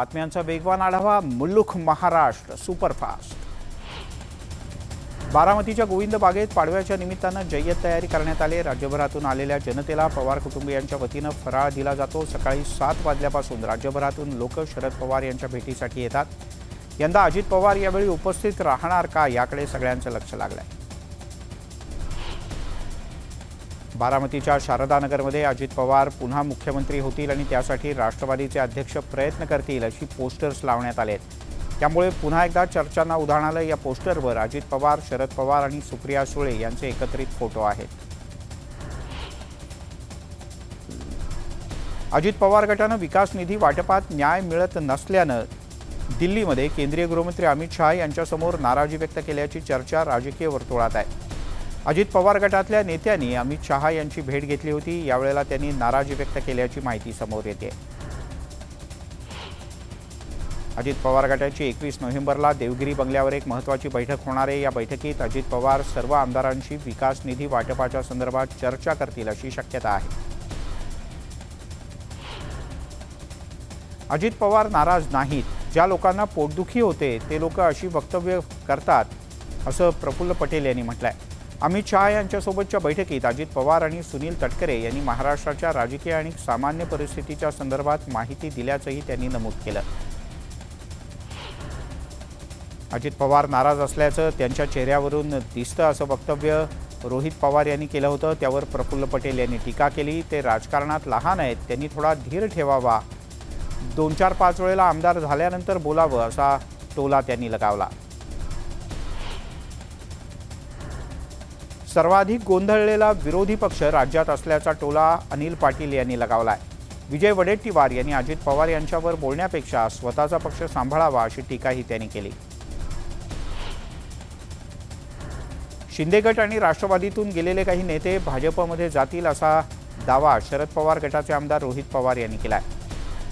बातम्यांचा वेगवान आढावा मुल्लुख महाराष्ट्र सुपरफास्ट। बारामतीच्या गोविंद बागेत पाडव्याच्या निमित्तानं जय्यत तयारी करण्यात आली। राज्यभरातून आलेल्या जनतेला पवार कुटुंबियांच्या वतीनं फराळ दिला जातो। सकाळी 7 वाजल्यापासून राज्यभरातून लोक शरद पवार यांच्या भेटीसाठी येतात। यंदा अजित पवार यावेळी उपस्थित राहणार का याकडे सगळ्यांचं लक्ष लागलंय। बारामतीच्या शारदानगरमध्ये अजित पवार पुन्हा मुख्यमंत्री होतील आणि त्यासाठी राष्ट्रवादीचे अध्यक्ष प्रयत्न करतील अशी पोस्टर्स लावण्यात आले आहेत। त्यामुळे पुन्हा एकदा चर्चांना उधाण आलं। या पोस्टरवर अजित पवार, शरद पवार आणि सुप्रिया सुळे यांचे एकत्रित फोटो आहेत। अजित पवार गटानं विकास निधी वाटपात न्याय मिळत नसल्यानं दिल्लीमध्ये केंद्रीय गृहमंत्री अमित शहा यांच्यासमोर नाराजी व्यक्त केल्याची चर्चा राजकीय वर्तुळात आहे। अजित पवार गटातल्या नेत्यांनी अमित शहा यांची भेट घेतली होती। यावेळेला त्यांनी नाराजी व्यक्त केल्याची माहिती समोर येते। अजित पवार गटाची 21 नोव्हेंबरला देवगिरी बंगल्यावर एक महत्त्वाची बैठक होणार आहे। या बैठकीत अजित पवार सर्व आमदारांशी विकास निधी वाटपाच्या संदर्भात चर्चा करतील अशी शक्यता आहे। अजित पवार नाराज नाहीत। ज्या लोकांना पोटदुखी होते ते लोक अशी वक्तव्य करतात असं प्रफुल्ल पटेल यांनी म्हटलंय। अमित शहा यांच्यासोबतच्या बैठकीत अजित पवार आणि सुनील तटकरे यांनी महाराष्ट्राच्या राजकीय आणि सामान्य परिस्थितीच्या संदर्भात माहिती दिल्याचंही त्यांनी नमूद केलं। अजित पवार नाराज असल्याचं त्यांच्या चेहऱ्यावरून दिसतं असं वक्तव्य रोहित पवार यांनी केलं होतं। त्यावर प्रफुल्ल पटेल यांनी टीका केली। ते राजकारणात लहान आहेत, त्यांनी थोडा धीर ठेवावा, 2-4-5 वेळेला आमदार झाल्यानंतर बोलावं असा टोला त्यांनी लगावला। सर्वाधिक गोंधळलेला विरोधी पक्ष राज्यात असल्याचा टोला अनिल पाटील यांनी लगावलाय। विजय वडेट्टीवार यांनी अजित पवार यांच्यावर बोलण्यापेक्षा स्वतःचा पक्ष सांभाळावा अशी टीकाही त्यांनी केली। शिंदे गट आणि राष्ट्रवादीतून गेलेले काही नेते भाजपमध्ये जातील असा दावा शरद पवार गटाचे आमदार रोहित पवार यांनी केलाय।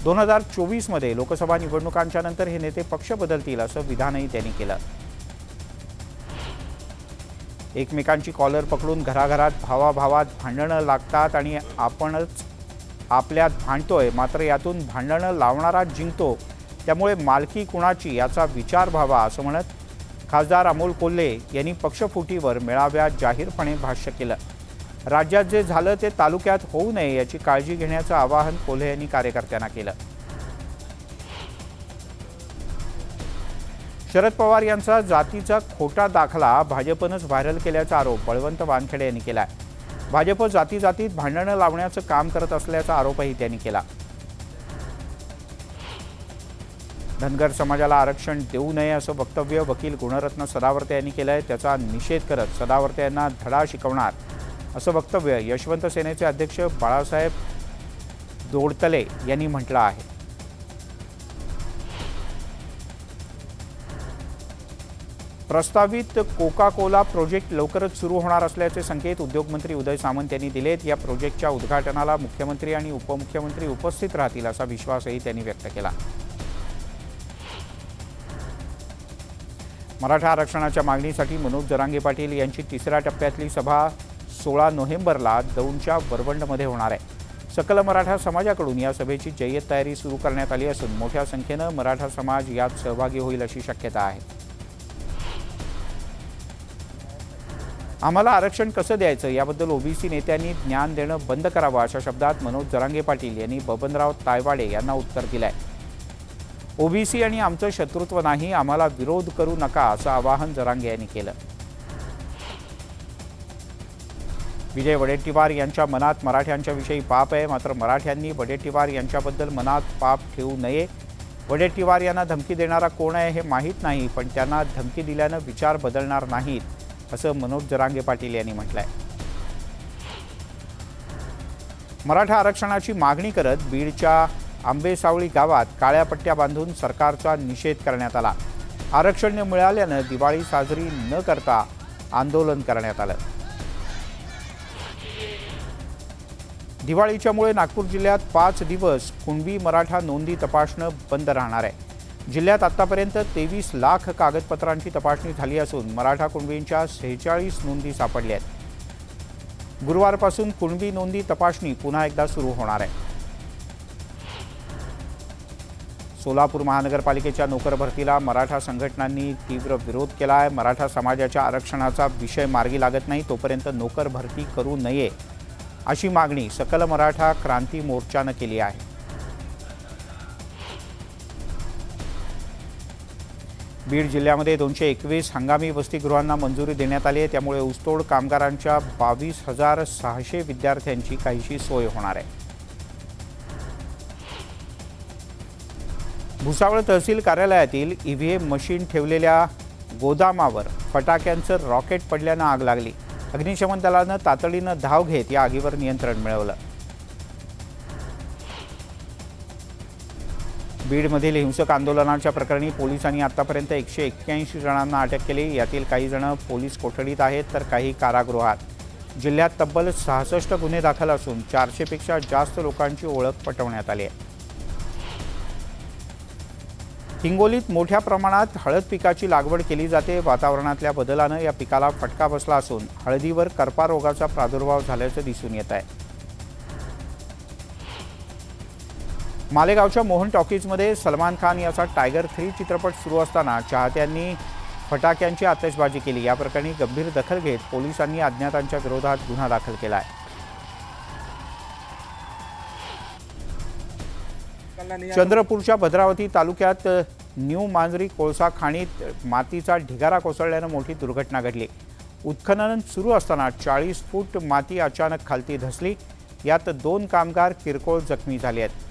2024 मध्ये लोकसभा निवडणुकांच्या नंतर हे नेते पक्ष बदलतील असं विधानही त्यांनी केलं। एकमेकांची कॉलर पकडून घराघरात भावाभावात भांडणं लागतात आणि आपणच आपल्यात भांडतोय, मात्र यातून भांडणं लावणारा जिंकतो, त्यामुळे मालकी कुणाची याचा विचार व्हावा असं म्हणत खासदार अमोल कोल्हे यांनी पक्षफुटीवर मेळाव्यात जाहीरपणे भाष्य केलं। राज्यात जे झालं ते तालुक्यात होऊ नये याची काळजी घेण्याचं आवाहन कोल्हे यांनी कार्यकर्त्यांना केलं। शरद पवार यांचा जातीचा खोटा दाखला भाजपनंच व्हायरल केल्याचा आरोप बळवंत वानखेडे यांनी केला आहे। भाजप जातीजातीत भांडणं लावण्याचं काम करत असल्याचा आरोपही त्यांनी केला। धनगर समाजाला आरक्षण देऊ नये असं वक्तव्य वकील गुणरत्न सदावर्ते यांनी केलं आहे। त्याचा निषेध करत सदावर्ते यांना धडा शिकवणार असं वक्तव्य यशवंत सेनेचे अध्यक्ष बाळासाहेब दोडतले यांनी म्हटलं आहे। प्रस्तावित कोका कोला प्रोजेक्ट लवकरच सुरू होणार असल्याचे संकेत उद्योगमंत्री उदय सामंत यांनी दिलेत। या प्रोजेक्टच्या उद्घाटनाला मुख्यमंत्री आणि उपमुख्यमंत्री उपस्थित राहतील असा विश्वासही त्यांनी व्यक्त केला। मराठा आरक्षणाच्या मागणीसाठी मनोज जरांगे पाटील यांची 3ऱ्या टप्प्यातली सभा 16 नोव्हेंबरला दौंडच्या वरवंडमध्ये होणार आहे। सकल मराठा समाजाकडून या सभेची जय्यत तयारी सुरू करण्यात आली असून मोठ्या संख्येनं मराठा समाज यात सहभागी होईल अशी शक्यता आहे। आम्हाला आरक्षण कसं द्यायचं याबद्दल ओबीसी नेत्यांनी ज्ञान देणं बंद करावं अशा शब्दात मनोज जरांगे पाटील यांनी बबनराव तायवाडे यांना उत्तर दिलंय। ओबीसी आणि आमचं शत्रुत्व नाही, आम्हाला विरोध करू नका असं आवाहन जरांगे यांनी केलं। विजय वडेट्टीवार यांच्या मनात मराठ्यांच्या विषयी पाप आहे, मात्र मराठ्यांनी वडेट्टीवार यांच्याबद्दल मनात पाप ठेवू नये। वडेट्टीवार यांना धमकी देणारा कोण आहे हे माहीत नाही, पण त्यांना धमकी दिल्यानं विचार बदलणार नाहीत असं मनोज जरांगे पाटील यांनी म्हटलंय। मराठा आरक्षणाची मागणी करत बीडच्या आंबेसावळी गावात काळ्या पट्ट्या बांधून सरकारचा निषेध करण्यात आला। आरक्षण न मिळाल्यानं दिवाळी साजरी न करता आंदोलन करण्यात आलं। दिवाळीच्यामुळे नागपूर जिल्ह्यात 5 दिवस कुणबी मराठा नोंदी तपासणं बंद राहणार आहे। जिल्ह्यात आतापर्यंत 23 लाख कागदपत्रांची तपासणी झाली असून मराठा कुणबींच्या 46 नोंदी सापडल्या आहेत। गुरुवारपासून कुणबी नोंदी तपासणी पुन्हा एकदा सुरू होणार आहे। सोलापूर महानगरपालिकेच्या नोकर भरतीला मराठा संघटनांनी तीव्र विरोध केला आहे। मराठा समाजाच्या आरक्षणाचा विषय मार्गी लागत नाही तोपर्यंत नोकर भरती करू नये अशी मागणी सकल मराठा क्रांती मोर्चाने केली आहे। बीड जिल्ह्यामध्ये 221 हंगामी वसतिगृहांना मंजुरी देण्यात आली आहे। त्यामुळे ऊसतोड कामगारांच्या 22,600 विद्यार्थ्यांची काहीशी सोय होणार आहे। भुसावळ तहसील कार्यालयातील ईव्हीएम मशीन ठेवलेल्या गोदामावर फटाक्यांचं रॉकेट पडल्यानं आग लागली। अग्निशमन दलानं तातडीनं धाव घेत या आगीवर नियंत्रण मिळवलं। बीडमधील हिंसक आंदोलनाच्या प्रकरणी पोलिसांनी आतापर्यंत 181 जणांना अटक केली। यातील काही जण पोलीस कोठडीत आहेत तर काही कारागृहात। जिल्ह्यात तब्बल 66 गुन्हे दाखल असून 400 पेक्षा जास्त लोकांची ओळख पटवण्यात आली आहे। हिंगोलीत मोठ्या प्रमाणात हळद पिकाची लागवड केली जाते। वातावरणातल्या बदलानं या पिकाला फटका बसला असून हळदीवर करपा रोगाचा प्रादुर्भाव झाल्याचं दिसून येत आहे। मालेगावच्या मोहन टॉकीजमध्ये सलमान खान याचा टायगर 3 चित्रपट सुरू असताना चाहत्यांनी फटाक्यांची आतषबाजी केली। या प्रकरणी गंभीर दखल घेत पोलिसांनी अज्ञातांच्या विरोधात गुन्हा दाखल केला आहे। चंद्रपूरच्या भद्रावती तालुक्यात न्यू मांजरी कोळसा खाणीत मातीचा ढिगारा कोसळल्यानं मोठी दुर्घटना घडली। उत्खनन सुरू असताना 40 फूट माती अचानक खालती धसली। यात 2 कामगार किरकोळ जखमी झाले आहेत।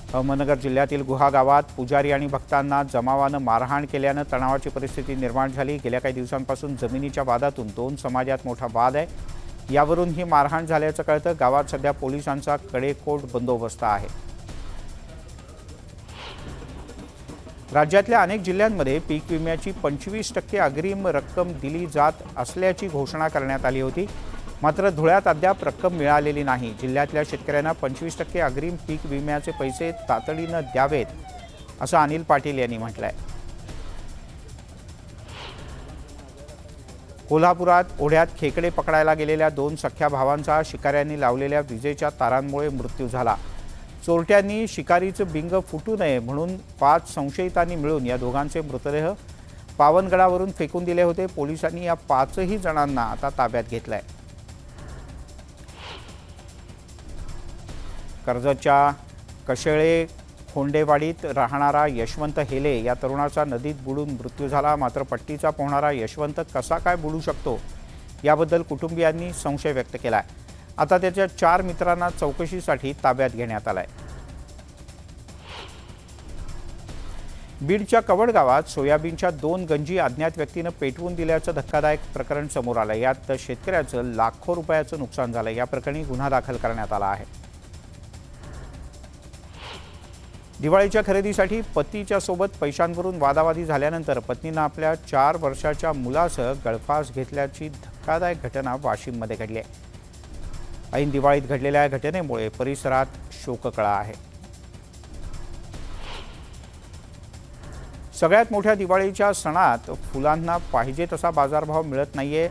अहमदनगर जिल्ह्यातील गुहा गावात पुजारी आणि भक्तांना जमावानं मारहाण केल्यानं तणावाची परिस्थिती निर्माण झाली। गेल्या काही दिवसांपासून जमिनीच्या वादातून 2 समाजात मोठा वाद आहे। यावरून ही मारहाण झाल्याचं कळतं। गावात सध्या पोलिसांचा कडेकोट बंदोबस्त आहे। राज्यातल्या अनेक जिल्ह्यांमध्ये पीक विम्याची 25% अग्रिम रक्कम दिली जात असल्याची घोषणा करण्यात आली होती। मात्र धुळ्यात अद्याप रक्कम मिळालेली नाही। जिल्ह्यातल्या शेतकऱ्यांना 25% अग्रिम पीक विम्याचे पैसे तातडीनं द्यावेत असं अनिल पाटील यांनी म्हटलंय। कोल्हापुरात ओढ्यात खेकडे पकडायला गेलेल्या 2 सख्या भावांचा शिकाऱ्यांनी लावलेल्या विजेच्या तारांमुळे मृत्यू झाला। चोरट्यांनी शिकारीचं बिंग फुटू नये म्हणून 5 संशयितांनी मिळून या दोघांचे मृतदेह पावनगडावरून फेकून दिले होते। पोलिसांनी या 5ही जणांना आता ताब्यात घेतलंय। कर्जतच्या कशेळे खोंडेवाडीत राहणारा यशवंत हेले या तरुणाचा नदीत बुडून मृत्यू झाला। मात्र पट्टीचा पोहणारा यशवंत कसा काय बुडू शकतो याबद्दल कुटुंबियांनी संशय व्यक्त केलाय। आता त्याच्या 4 मित्रांना चौकशीसाठी ताब्यात घेण्यात आलाय। बीडच्या कवड गावात सोयाबीनच्या 2 गंजी अज्ञात व्यक्तीनं पेटवून दिल्याचं धक्कादायक प्रकरण समोर आलं। यात शेतकऱ्याचं लाखो रुपयाचं नुकसान झालं। या प्रकरणी गुन्हा दाखल करण्यात आला आहे। दिवाळीच्या खरेदीसाठी पतीच्या सोबत पैशांवरून वादावादी झाल्यानंतर पत्नीनं आपल्या 4 वर्षाच्या मुलासह गळफास घेतल्याची धक्कादायक घटना वाशिममध्ये घडली आहे। ऐन दिवाळीत घडलेल्या या घटनेमुळे परिसरात शोककळा आहे। सगळ्यात मोठ्या दिवाळीच्या सणात फुलांना पाहिजे तसा बाजारभाव मिळत नाहीये।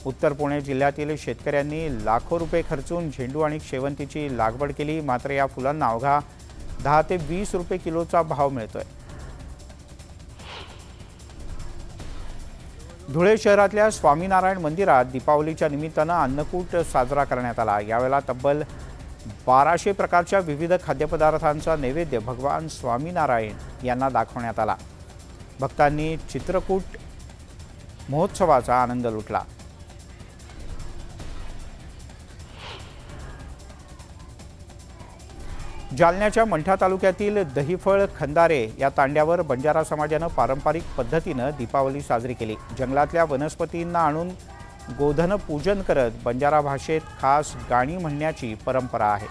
उत्तर पुणे जिल्ह्यातील शेतकऱ्यांनी लाखो रुपये खर्चून झेंडू आणि शेवंतीची लागवड केली। मात्र या फुलांना अवघा 10 ते 20 रुपये किलोचा भाव मिळतोय। धुळे शहरातल्या स्वामीनारायण मंदिरात दीपावलीच्या निमित्तानं अन्नकूट साजरा करण्यात आला। यावेळेला तब्बल 1200 प्रकारच्या विविध खाद्यपदार्थांचा नैवेद्य भगवान स्वामीनारायण यांना दाखवण्यात आला। भक्तांनी चित्रकूट महोत्सवाचा आनंद लुटला। जालन्याच्या मंठा तालुक्यातील दहिफळ खंदारे या तांड्यावर बंजारा समाजानं पारंपरिक पद्धतीनं दीपावली साजरी केली। जंगलातल्या वनस्पतींना आणून गोधन पूजन करत बंजारा भाषेत खास गाणी म्हणण्याची परंपरा आहे।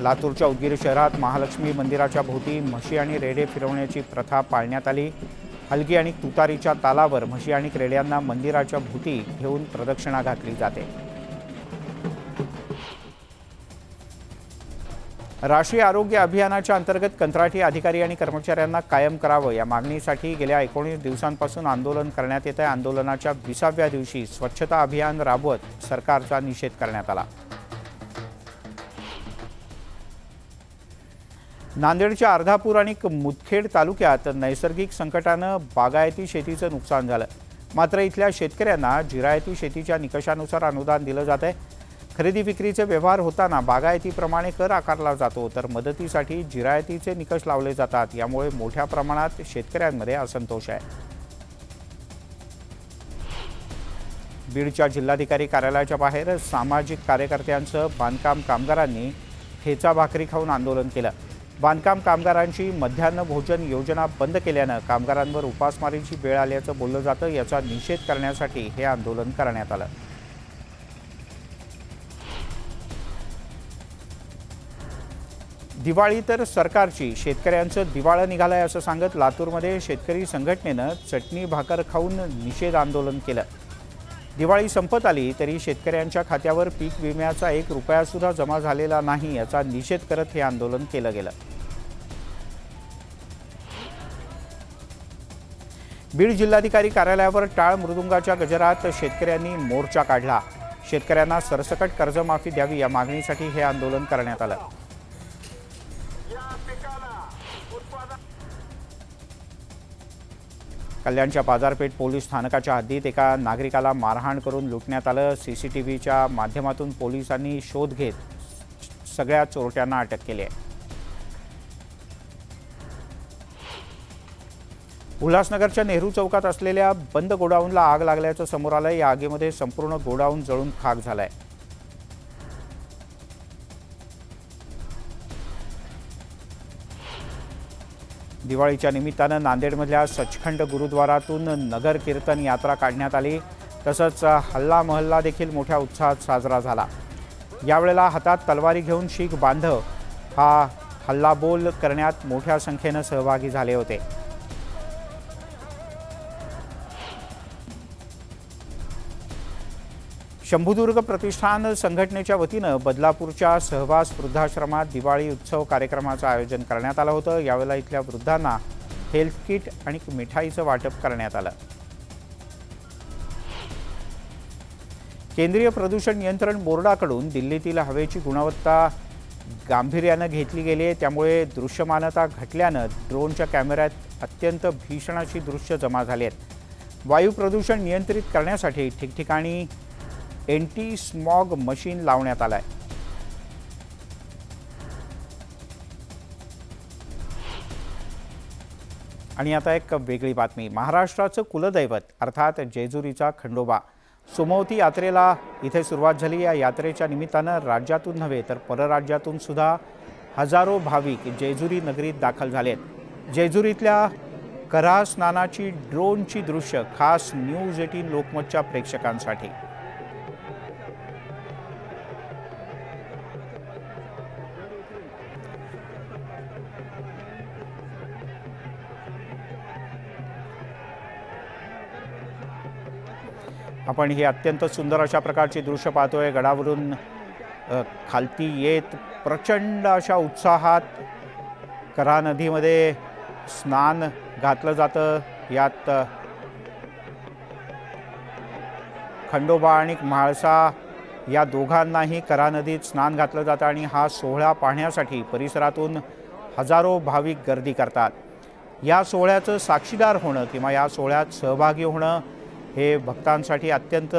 लातूरच्या उदगीर शहरात महालक्ष्मी मंदिराच्या भोवती म्हशी आणि रेडे फिरवण्याची प्रथा पाळण्यात आली। हलगी आणि तुतारीच्या तालावर म्हशी आणि रेड्यांना मंदिराच्या भोवती घेऊन प्रदक्षिणा घातली जाते। राष्ट्रीय आरोग्य अभियानाच्या अंतर्गत कंत्राटी अधिकारी आणि कर्मचाऱ्यांना कायम करावं या मागणीसाठी गेल्या 19 दिवसांपासून आंदोलन करण्यात येत आहे। आंदोलनाच्या 20व्या दिवशी स्वच्छता अभियान राबवत सरकारचा निषेध करण्यात आला। नांदेडच्या अर्धापूर आणि मुदखेड तालुक्यात नैसर्गिक संकटानं बागायती शेतीचं नुकसान झालं। मात्र इथल्या शेतकऱ्यांना जिरायती शेतीच्या निकषानुसार अनुदान दिलं जात आहे। खरेदी विक्रीचे व्यवहार होताना बागायतीप्रमाणे कर आकारला जातो, तर मदतीसाठी जिरायतीचे निकष लावले जातात। यामुळे मोठ्या प्रमाणात शेतकऱ्यांमध्ये असंतोष आहे। बीडच्या जिल्हाधिकारी कार्यालयाच्या बाहेर सामाजिक कार्यकर्त्यांसह बांधकाम कामगारांनी ठेचा भाकरी खाऊन आंदोलन केलं। बांधकाम कामगारांची मध्यान्ह भोजन योजना बंद केल्यानं कामगारांवर उपासमारीची वेळ आल्याचं बोललं जातं। याचा निषेध करण्यासाठी हे आंदोलन करण्यात आलं। दिवाळी तर सरकारची, शेतकऱ्यांचं दिवाळं निघालंय असं सांगत लातूरमध्ये शेतकरी संघटनेनं चटणी भाकर खाऊन निषेध आंदोलन केलं। दिवाळी संपत आली तरी शेतकऱ्यांच्या खात्यावर पीक विम्याचा 1 रुपया सुद्धा जमा झालेला नाही, याचा निषेध करत हे आंदोलन केलं गेलं। बीड जिल्हाधिकारी कार्यालयावर टाळ मृदुंगाच्या गजरात शेतकऱ्यांनी मोर्चा काढला। शेतकऱ्यांना सरसकट कर्जमाफी द्यावी या मागणीसाठी हे आंदोलन करण्यात आलं। कल्याणच्या बाजारपेठ पोलीस स्थानकाच्या हद्दीत एका नागरिकाला मारहाण करून लुटण्यात आलं। सीसीटीव्हीच्या माध्यमातून पोलिसांनी शोध घेत सगळ्या चोरट्यांना अटक केली आहे। उल्हासनगरच्या नेहरू चौकात असलेल्या बंद गोडाऊनला आग लागल्याचं समोर आलंय। या आगीमध्ये संपूर्ण गोडाऊन जळून खाक झालाय। दिवाळीच्या निमित्तानं नांदेडमधल्या सचखंड गुरुद्वारातून नगर कीर्तन यात्रा काढण्यात आली। तसंच हल्ला महल्ला देखील मोठ्या उत्साहात साजरा झाला। यावेळेला हातात तलवारी घेऊन शीख बांधव हा हल्लाबोल करण्यात मोठ्या संख्येनं सहभागी झाले होते। शंभुदुर्ग प्रतिष्ठान संघटनेच्या वतीनं बदलापूरच्या सहवास वृद्धाश्रमात दिवाळी उत्सव कार्यक्रमाचं आयोजन करण्यात आलं होतं। यावेळेला इथल्या वृद्धांना हेल्थ किट आणि मिठाईचं वाटप करण्यात आलं। केंद्रीय प्रदूषण नियंत्रण बोर्डाकडून दिल्लीतील हवेची गुणवत्ता गांभीर्यानं घेतली गेली आहे। त्यामुळे दृश्यमानता घटल्यानं ड्रोनच्या कॅमेऱ्यात अत्यंत भीषण अशी दृश्य जमा झाली आहेत। वायू प्रदूषण नियंत्रित करण्यासाठी ठिकठिकाणी एंटी स्मॉग मशीन लावण्यात आलाय। आणि आता एक वेगळी बातमी। महाराष्ट्राचं कुलदैवत अर्थात जेजुरीचा खंडोबा सोमवती यात्रेला इथे सुरुवात झाली। या यात्रेच्या निमित्तानं राज्यातून नव्हे तर परराज्यातून सुद्धा हजारो भाविक जेजुरी नगरीत दाखल झालेत। जेजुरीतल्या कऱ्हा स्नानाची ड्रोनची दृश्य खास न्यूज 18 लोकमतच्या प्रेक्षकांसाठी। आपण ही अत्यंत सुंदर अशा प्रकारची दृश्य पाहतोय। गडावरून खालती येत प्रचंड अशा उत्साहात कऱ्हा नदीमध्ये स्नान घातलं जातं। यात खंडोबा आणि म्हाळसा या दोघांनाही कऱ्हा नदीत स्नान घातलं जातं आणि हा सोहळा पाहण्यासाठी परिसरातून हजारो भाविक गर्दी करतात। या सोहळ्याचं साक्षीदार होणं किंवा या सोहळ्यात सहभागी होणं हे भक्तांसाठी अत्यंत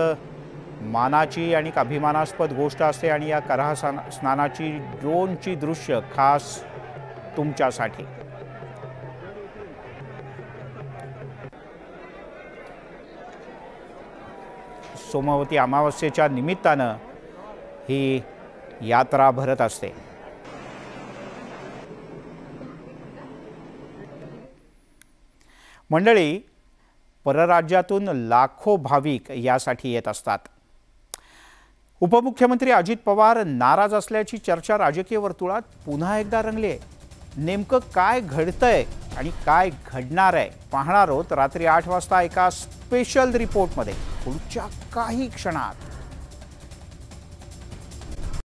मानाची आणि अभिमानास्पद गोष्ट असते। आणि या कऱ्हा स्नानाची ड्रोनची दृश्य खास तुमच्यासाठी। सोमवती अमावस्येच्या निमित्तानं ही यात्रा भरत असते। मंडळी, परराज्यातून लाखो भाविक यासाठी येत असतात। उपमुख्यमंत्री अजित पवार नाराज असल्याची चर्चा राजकीय वर्तुळात पुन्हा एकदा रंगली आहे। नेमकं काय घडतंय आणि काय घडणार आहे पाहणार आहोत रात्री 8 वाजता एका स्पेशल रिपोर्टमध्ये पुढच्या काही क्षणात।